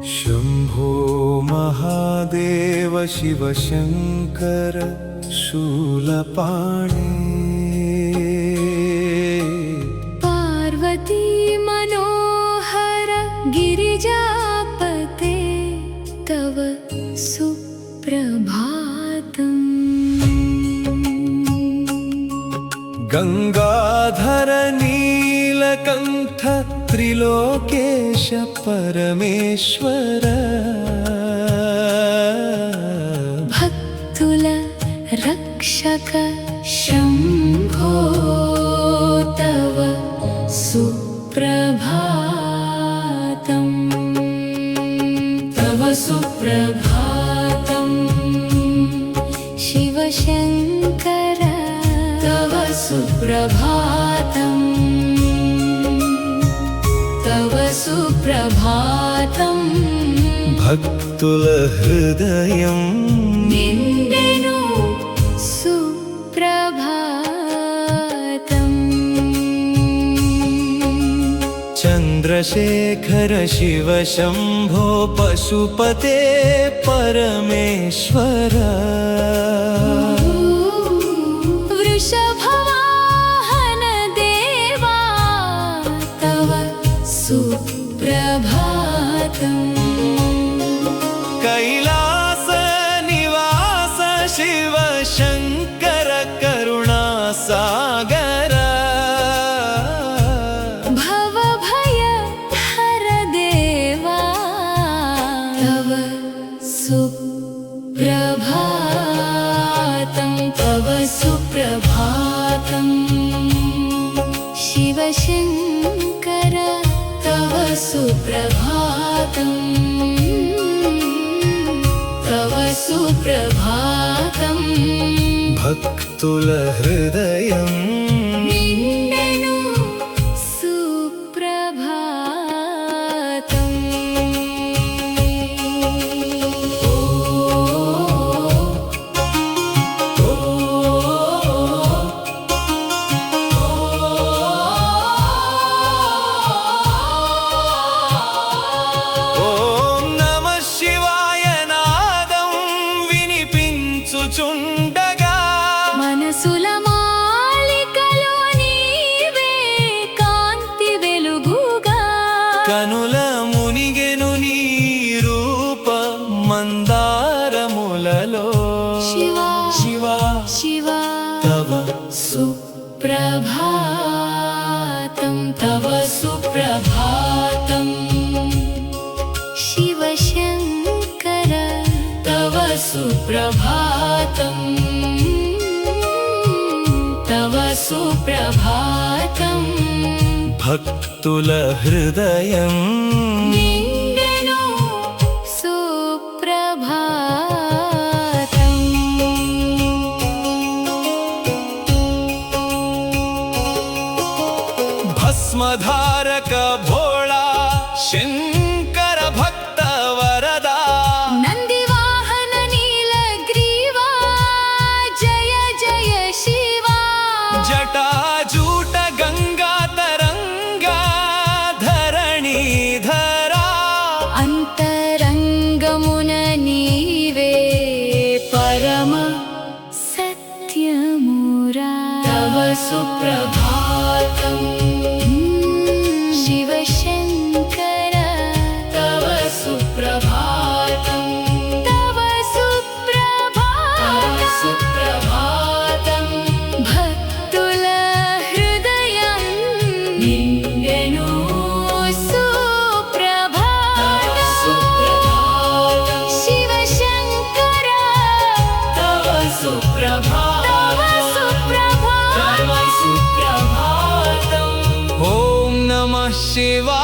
शंभो महादेव शिव शंकर शूलपाणे पार्वती मनोहर गिरिजापते तव सुप्रभातम् गंगाधर नीलकंठ त्रिलोकेश परमेश्वर भक्तुल रक्षक शंभो तव सुप्रभातम् तव सुप्रभातम् शिवशंकर तव सुप्रभातम् तव सुप्रभातम् भक्तुल हृदयं निंदेनु सुप्रभातम् चंद्रशेखर शिव शंभो पशुपते परमेश्वर वृषभवाहन देवा तव सुप्रभातम् कैलास निवास शिव शंकर करुणा सागर भवभय हर देवा तव सुप्रभातम् तव सुप्रभातम् शिवशंकर तव सुप्रभातम् तव सुप्रभातम् भक्तुल हृदयं निंदेनु सुप्रभातम् ఓం నమః శివాయ నాదం వినిపించుచుండగా మనసుల మాలికలో నీవే కాంతి వెలుగుగా కనుల మునిగెను నీ రూప మందారములలో శివా శివా శివా తవ సుప్రభాతం తవ సుప్రభాతం శివశంకర తవ సుప్రభాతం తవ సుప్రభాతం భక్తుల హృదయం నిండెను సుప్రభాతం భస్మధారక భోళా శంకర భక్త వరదా నందివాహన నీలగ్రీవా జయ జయ శివా జటాజూట గంగా తరంగా ధరణీధరా అంతరంగమున నీవే పరమ సత్యమురా తవ సుప్రభాతం శివశంకర తవ సుప్రభాతం తవ సుప్రభాతం భక్తుల హృదయం నిండెను సుప్రభాతం శివశంకర తవ సుప్రభాతం ఓం నమః శివాయ